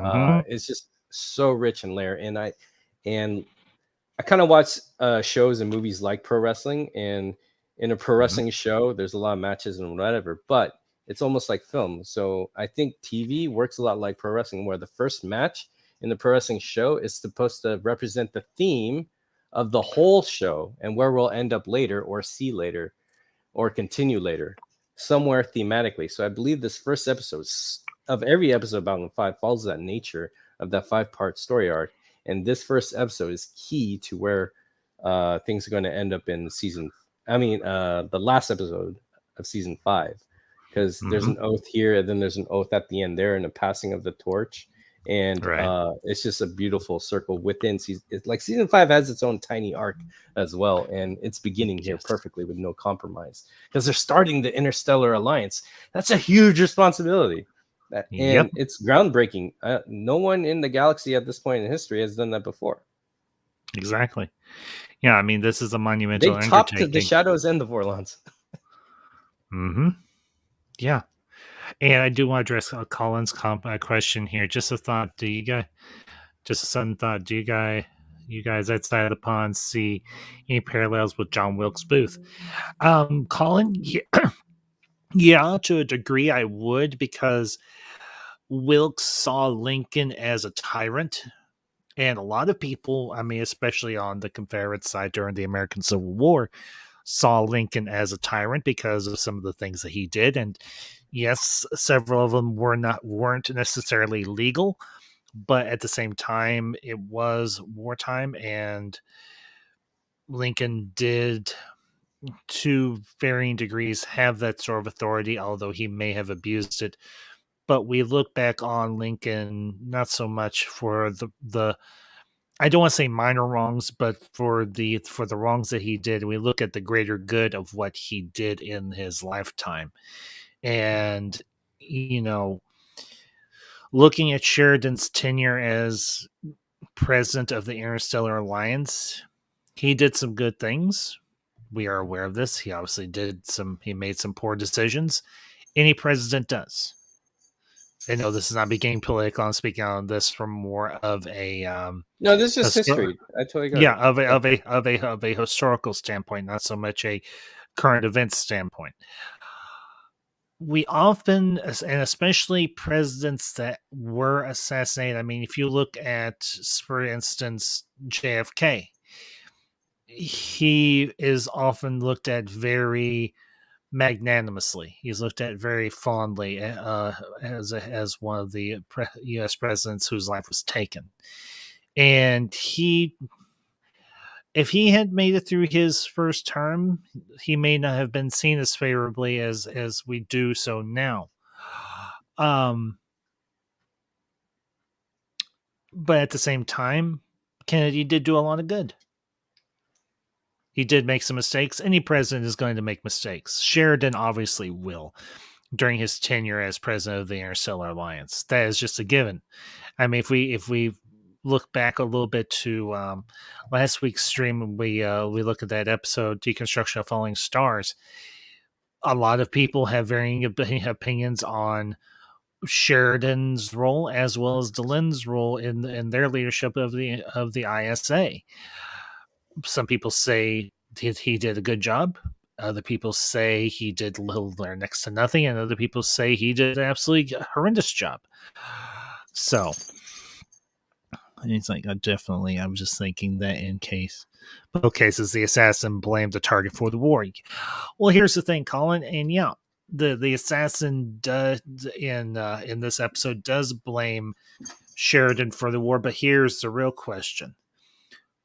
it's just so rich and layered. And I kind of watch shows and movies like pro wrestling, and in a pro wrestling show, there's a lot of matches and whatever, but it's almost like film. So I think TV works a lot like pro wrestling, where the first match in the pro wrestling show is supposed to represent the theme of the whole show and where we'll end up later or see later or continue later somewhere thematically. So I believe this first episode of every episode of Babylon 5 follows that nature of that 5-part story arc. And this first episode is key to where things are going to end up in the last episode of season 5, because there's an oath here, and then there's an oath at the end there, and a passing of the torch. and Right. it's just a beautiful circle within season. It's like season 5 has its own tiny arc as well, and it's beginning here Yes. perfectly with no compromise because they're starting the Interstellar Alliance. That's a huge responsibility. And Yep. it's groundbreaking. No one in the galaxy at this point in history has done that before. Exactly. Yeah, I mean, this is a monumental They topped the undertaking. Shadows and the Vorlons. Mm-hmm. Yeah. And I do want to address Colin's question here. Just a thought. Just a sudden thought. You guys outside of the pond see any parallels with John Wilkes Booth? Colin, yeah, to a degree I would, because Wilkes saw Lincoln as a tyrant. And a lot of people, I mean, especially on the Confederate side during the American Civil War, saw Lincoln as a tyrant because of some of the things that he did. And yes, several of them weren't necessarily legal, but at the same time, it was wartime, and Lincoln did, to varying degrees, have that sort of authority, although he may have abused it. But we look back on Lincoln not so much for the I don't want to say minor wrongs, but for the wrongs that he did. We look at the greater good of what he did in his lifetime. And you know, looking at Sheridan's tenure as president of the Interstellar Alliance, he did some good things. We are aware of this. He obviously he made some poor decisions. Any president does. I know this is not beginning political. I'm speaking on this from more of a No, this is just history. I totally got it. of a historical standpoint, not so much a current events standpoint. We often, and especially presidents that were assassinated. I mean, if you look at, for instance, JFK, he is often looked at very magnanimously. He's looked at very fondly as one of the U.S. presidents whose life was taken. And if he had made it through his first term, he may not have been seen as favorably as we do so now. But at the same time, Kennedy did do a lot of good. He did make some mistakes. Any president is going to make mistakes. Sheridan obviously will during his tenure as president of the Interstellar Alliance. That is just a given. I mean, if we look back a little bit to last week's stream, we look at that episode, Deconstruction of Falling Stars. A lot of people have varying opinions on Sheridan's role as well as DeLynne's role in their leadership of the ISA. Some people say he did a good job. Other people say he did little or next to nothing, and other people say he did an absolutely horrendous job. So it's like, definitely, I'm just thinking that in both cases, the assassin blamed the target for the war. Well, here's the thing, Colin, and yeah, the assassin does in this episode does blame Sheridan for the war, but here's the real question: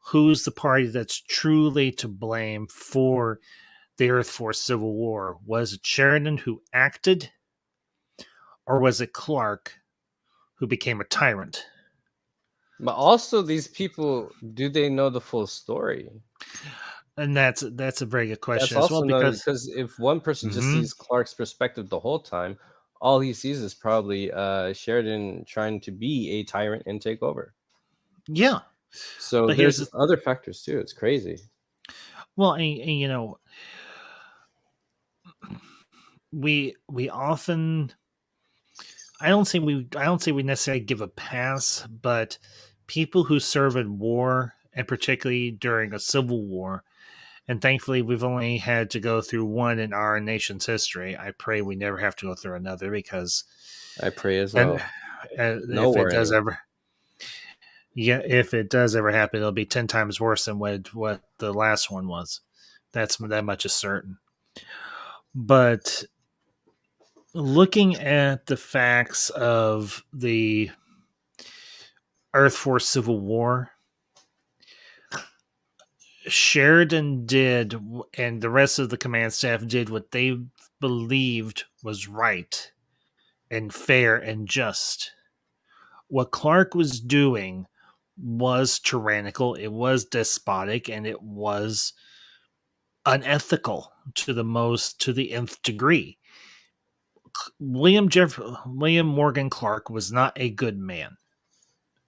who's the party that's truly to blame for the Earth Force Civil War? Was it Sheridan who acted, or was it Clark who became a tyrant? But also, these people, do they know the full story? And that's a very good question That's as well, also because if one person just sees Clark's perspective the whole time, all he sees is probably Sheridan trying to be a tyrant and take over. Yeah. So But there's other factors too. It's crazy. Well, and you know, we often, I don't say we necessarily give a pass, but people who serve in war, and particularly during a civil war, and thankfully we've only had to go through one in our nation's history. I pray we never have to go through another, because I pray as well. If it does ever happen, it'll be 10 times worse than what the last one was. That much is certain. But looking at the facts of the Earth Force Civil War, Sheridan did, and the rest of the command staff did, what they believed was right and fair and just. what Clark was doing was tyrannical, it was despotic, and it was unethical to the nth degree. William Morgan Clark was not a good man.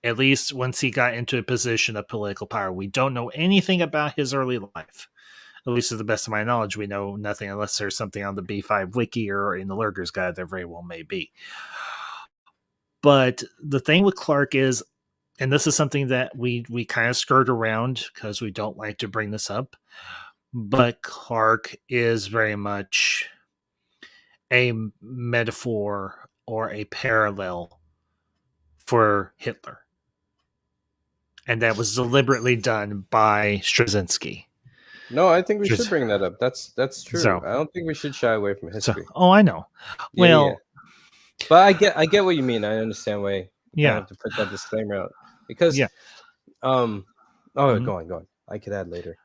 At least once he got into a position of political power. We don't know anything about his early life. At least to the best of my knowledge, we know nothing unless there's something on the B5 wiki or in the Lurker's Guide. There very well may be. But the thing with Clark is, and this is something that we kind of skirt around because we don't like to bring this up, but Clark is very much a metaphor or a parallel for Hitler. And that was deliberately done by Straczynski. No, I think we should bring that up. That's true. So- I don't think we should shy away from history. I know. Well, But I get what you mean. I understand why you have to put that disclaimer out. Because go on. I could add later.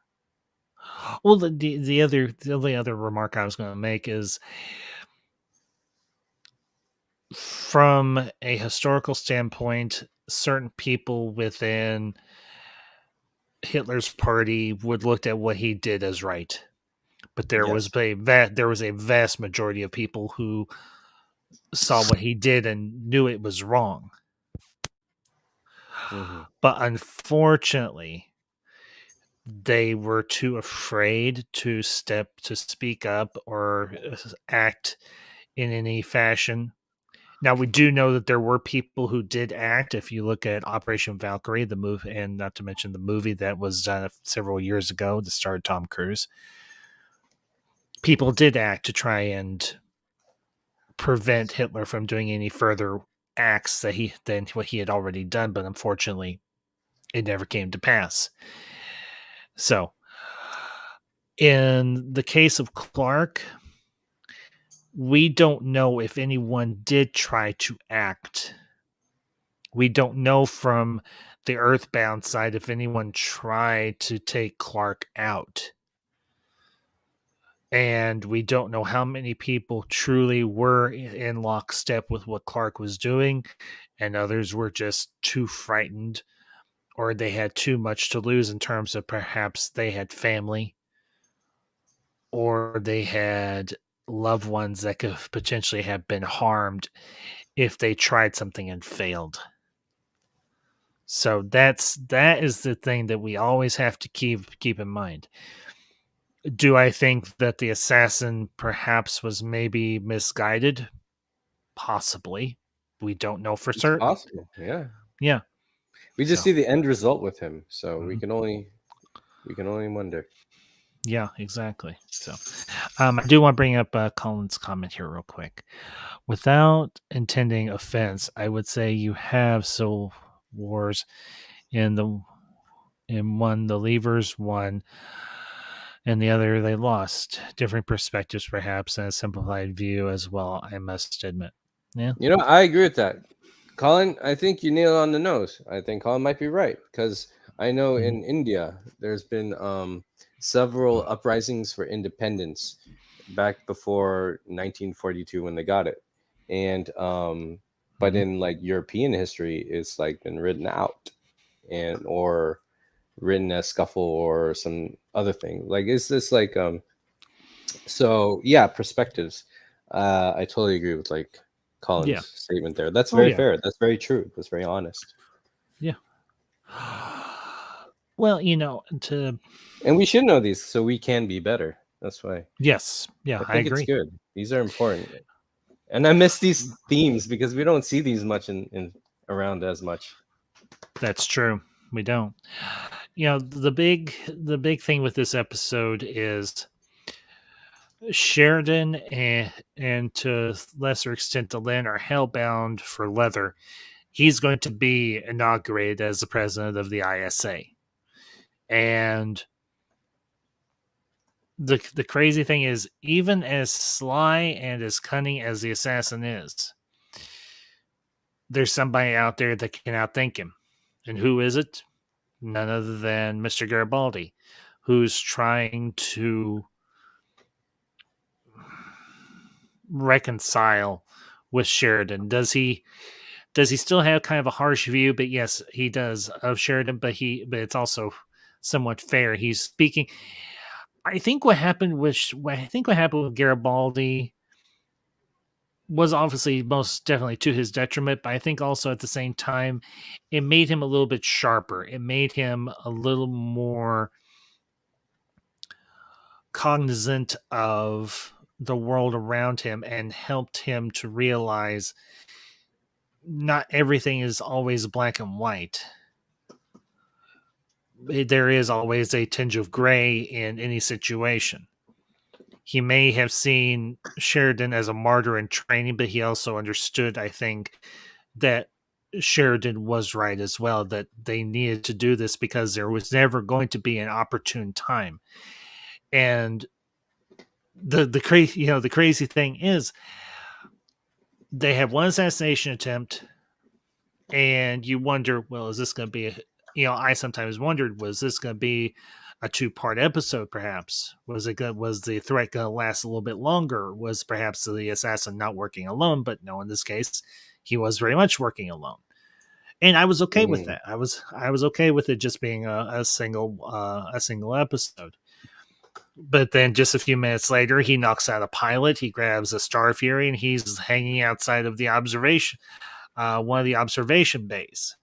Well, the only other remark I was going to make is, from a historical standpoint, certain people within Hitler's party would look at what he did as right, but there was a vast majority of people who saw what he did and knew it was wrong. Mm-hmm. But unfortunately, they were too afraid to speak up or act in any fashion. Now, we do know that there were people who did act. If you look at Operation Valkyrie, the movie, and not to mention the movie that was done several years ago that starred Tom Cruise, people did act to try and prevent Hitler from doing any further acts than what he had already done. But unfortunately, it never came to pass. So, in the case of Clark, we don't know if anyone did try to act. We don't know from the Earthbound side if anyone tried to take Clark out. And we don't know how many people truly were in lockstep with what Clark was doing, and others were just too frightened, or they had too much to lose in terms of perhaps they had family, or they had loved ones that could potentially have been harmed if they tried something and failed. So that is the thing that we always have to keep in mind. Do I think that the assassin perhaps was maybe misguided? Possibly. We don't know for certain. Possible, yeah. Yeah. We just see the end result with him, so we can only wonder. Yeah, exactly. So, I do want to bring up Colin's comment here real quick. Without intending offense, I would say you have Civil Wars in one the Leavers won, and the other they lost. Different perspectives, perhaps, and a simplified view as well, I must admit. Yeah. I agree with that. Colin, I think you nailed it on the nose. I think Colin might be right, because I know in India there's been several uprisings for independence back before 1942 when they got it, and but in like European history, it's like been written out or written as scuffle or some other thing. Like, it's just like so yeah, perspectives. I totally agree with like Colin's statement there. That's very fair. That's very true. That's very honest. Yeah. Well, and we should know these so we can be better. That's why. Yes. Yeah, I think agree. It's good. These are important. And I miss these themes because we don't see these much in around as much. That's true. We don't. The big thing with this episode is Sheridan and to a lesser extent Delenn are hellbound for Leather. He's going to be inaugurated as the president of the ISA. And the crazy thing is, even as sly and as cunning as the assassin is, there's somebody out there that can outthink him. And who is it? None other than Mr. Garibaldi, who's trying to reconcile with Sheridan. Does he Does he still have kind of a harsh view? But yes, he does of Sheridan. But it's also somewhat fair. He's speaking. I think what happened with Garibaldi was obviously most definitely to his detriment, but I think also at the same time, it made him a little bit sharper. It made him a little more cognizant of the world around him and helped him to realize not everything is always black and white. There is always a tinge of gray in any situation. He may have seen Sheridan as a martyr in training, but he also understood, I think, that Sheridan was right as well, that they needed to do this because there was never going to be an opportune time. And the crazy thing is they have one assassination attempt, and you wonder, well, is this going to be I sometimes wondered, was this going to be a 2-part episode? Perhaps was the threat going to last a little bit longer? Was perhaps the assassin not working alone? But no, in this case, he was very much working alone, and I was okay with that. I was okay with it just being a single episode. But then just a few minutes later, he knocks out a pilot. He grabs a Star Fury, and he's hanging outside of the one of the observation bays.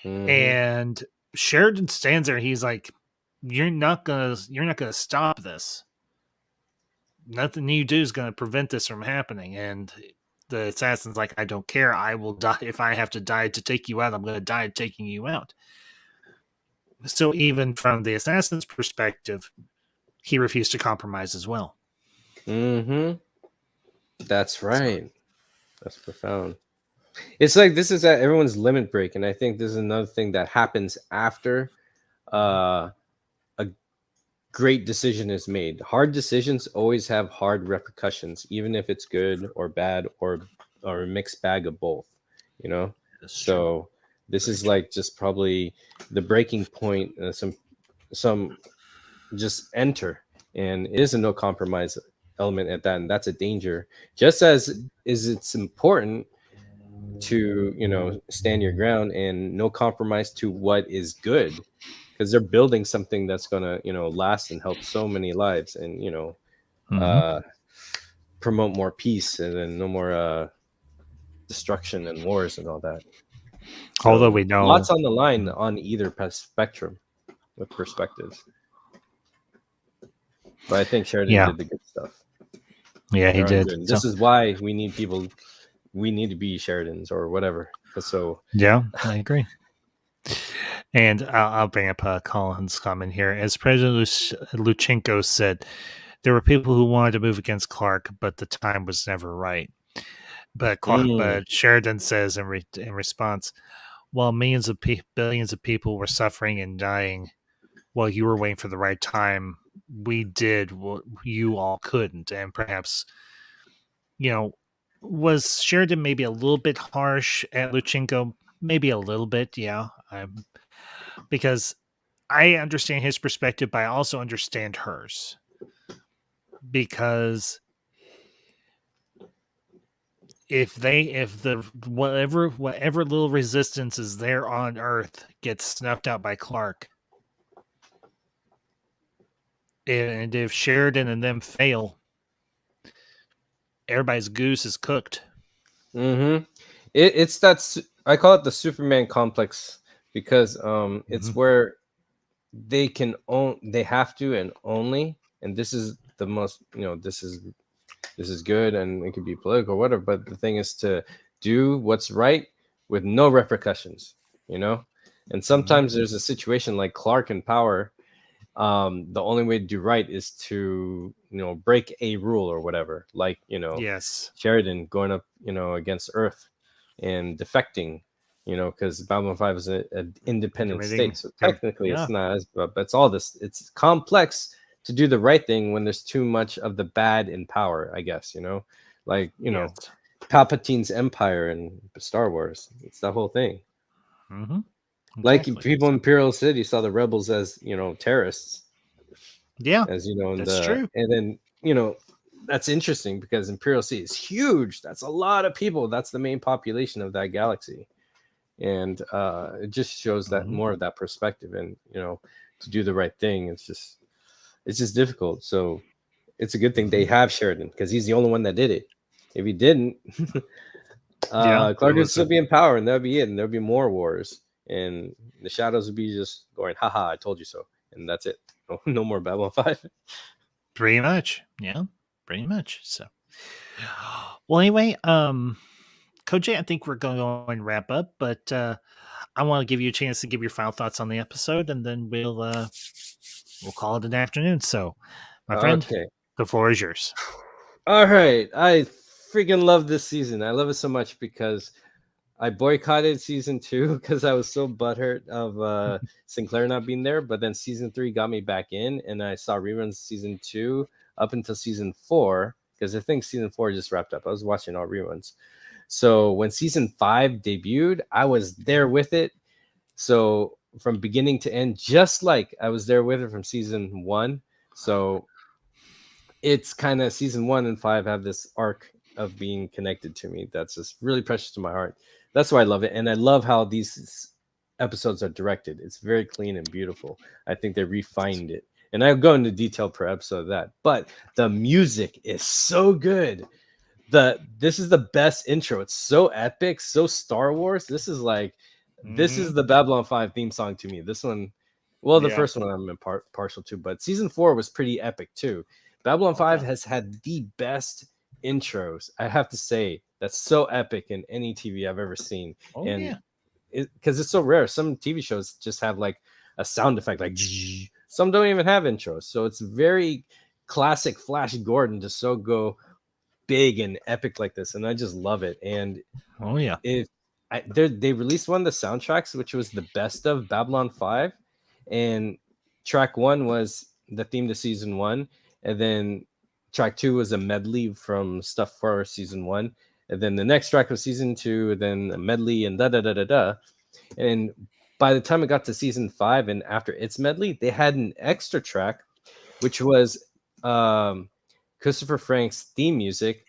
And Sheridan stands there. He's like, "You're not gonna stop this. Nothing you do is gonna prevent this from happening." And the assassin's like, "I don't care. I will die if I have to die to take you out. I'm gonna die taking you out." So even from the assassin's perspective, he refused to compromise as well. That's right. That's profound. It's like this is at everyone's limit break, and I think this is another thing that happens after a great decision is made. Hard decisions always have hard repercussions, even if it's good or bad or a mixed bag of both. So this is like just probably the breaking point. Some just enter, and it is a no compromise element at that, and that's a danger. Just as it's important to stand your ground and no compromise to what is good, because they're building something that's gonna last and help so many lives, and promote more peace, and then no more destruction and wars and all that. So, although we know lots on the line on either spectrum with perspectives, but I think Sheridan did the good stuff. Yeah, he did. This is why we need people. We need to be Sheridans or whatever. So yeah, I agree. And I'll bring up Colin's comment here. As President Luchenko said, there were people who wanted to move against Clark, but the time was never right. But Sheridan says in response, while billions of people were suffering and dying while you were waiting for the right time, we did what you all couldn't. And perhaps, was Sheridan maybe a little bit harsh at Luchenko? Maybe a little bit, yeah. Because I understand his perspective, but I also understand hers. Because if the whatever little resistance is there on Earth gets snuffed out by Clark, and if Sheridan and them fail, everybody's goose is cooked. It's that I call it the Superman complex, because it's where they have to, and only, and this is the most, this is good, and it could be political or whatever, but the thing is to do what's right with no repercussions, and sometimes there's a situation like Clark in power. The only way to do right is to break a rule or whatever, like yes, Sheridan going up against Earth and defecting, because Babylon 5 is an independent state, so technically it's not but it's all this. It's complex to do the right thing when there's too much of the bad in power, I guess. Like Palpatine's empire in Star Wars. It's the whole thing. Like people in Imperial City saw the rebels as terrorists. Yeah, as that's true. And then that's interesting because Imperial Sea is huge. That's a lot of people. That's the main population of that galaxy, and it just shows that more of that perspective. And to do the right thing, it's just difficult. So it's a good thing they have Sheridan because he's the only one that did it. If he didn't, Yeah, Clark would still be in power, and that'd be it. And there'd be more wars, and the shadows would be just going, "Haha, I told you so," and that's it. No more Babylon 5. pretty much. Yeah, pretty much. So, well, anyway, Koji, I think we're going to go and wrap up, but I want to give you a chance to give your final thoughts on the episode, and then we'll call it an afternoon. So, my friend, Okay. the floor is yours. All right. I freaking love this season. I love it so much because I boycotted season 2 because I was so butthurt of Sinclair not being there. But then season 3 got me back in, and I saw reruns season 2 up until season 4 because I think season 4 just wrapped up. I was watching all reruns. So when season 5 debuted, I was there with it. So from beginning to end, just like I was there with it from season 1. So it's kind of season 1 and 5 have this arc of being connected to me that's just really precious to my heart. That's why I love it. And I love how these episodes are directed. It's very clean and beautiful. I think they refined it. And I'll go into detail per episode of that. But the music is so good. This is the best intro. It's so epic, so Star Wars. This is the Babylon 5 theme song to me. This one, well, the first one I'm partial to, but season 4 was pretty epic too. Babylon 5 has had the best intros, I have to say. That's so epic in any TV I've ever seen. Because it's so rare. Some TV shows just have like a sound effect, like some don't even have intros. So it's very classic Flash Gordon to so go big and epic like this, and I just love it. And they released one of the soundtracks, which was the best of Babylon 5, and track 1 was the theme to season 1, and then track 2 was a medley from stuff for season 1, and then the next track was season 2, and then a medley and da da da da da. And by the time it got to season 5 and after its medley, they had an extra track, which was Christopher Frank's theme music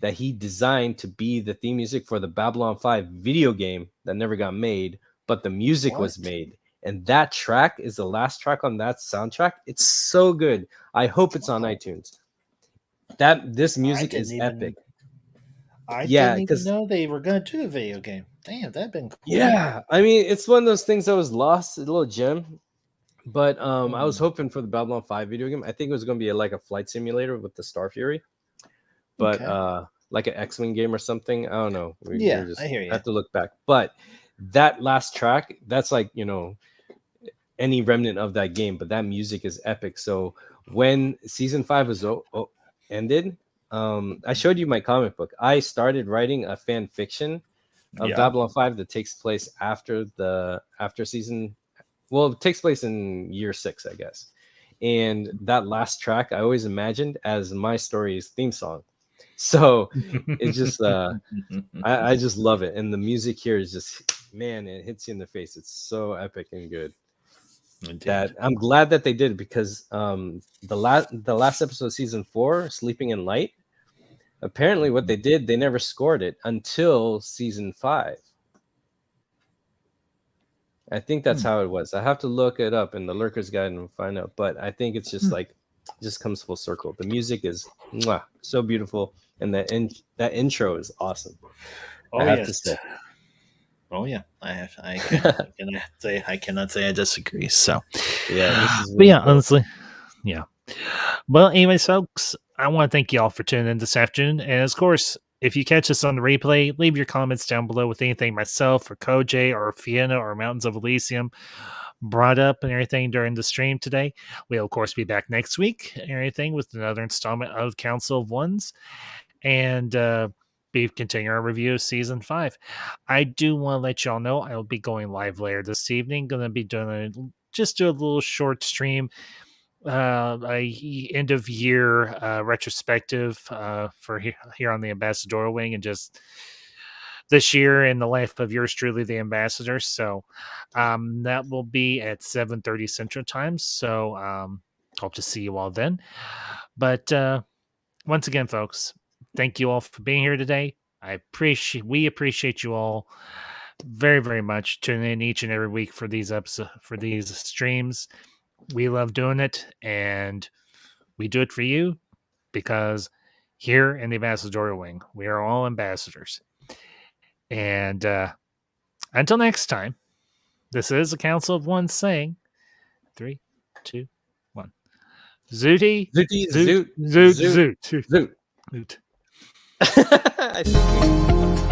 that he designed to be the theme music for the Babylon 5 video game that never got made, but the music was made. And that track is the last track on that soundtrack. It's so good. I hope it's on iTunes. This music is epic. I didn't even know they were going to do a video game. Damn, that'd been cool. Yeah, I mean, it's one of those things that was lost, a little gem. But I was hoping for the Babylon 5 video game. I think it was going to be like a flight simulator with the Star Fury. But like an X-Wing game or something. I don't know. I hear you. Have to look back. But that last track, that's like, any remnant of that game. But that music is epic. So when season 5 was ended, I showed you my comic book. I started writing a fan fiction of Babylon 5 that takes place after season. Well, it takes place in year 6, I guess. And that last track, I always imagined as my story's theme song. So it's just, I just love it. And the music here is just, man, it hits you in the face. It's so epic and good. That I'm glad that they did, because the last episode of season 4, Sleeping in Light, apparently what they did, they never scored it until season 5. I think that's how it was. I have to look it up in the Lurker's Guide and find out. But I think it's just just comes full circle. The music is so beautiful, and that intro is awesome. I have to say. Oh yeah, I cannot say I disagree. So yeah, this is really cool. Honestly, yeah. Well, anyways, folks, I want to thank you all for tuning in this afternoon, and of course, if you catch us on the replay, leave your comments down below with anything myself or Koj or Fiona or Mountains of Elysium brought up and everything during the stream today. We'll, of course, be back next week and everything with another installment of Council of Ones, and be continuing our review of season 5. I do want to let y'all know I will be going live later this evening. Going to be doing do a little short stream, a end of year retrospective for here on the Ambassador Wing, and just this year in the life of yours truly, the Ambassador. So that will be at 7:30 Central Time. So hope to see you all then. But once again, folks, thank you all for being here today. We appreciate you all very, very much tuning in each and every week for these episodes, for these streams. We love doing it, and we do it for you because here in the ambassadorial wing, we are all ambassadors. And until next time, this is a Council of One saying 3, 2, 1. Zooty, Zooty, zoot, zoot, zoot, zoot, zoot. zoot. I see.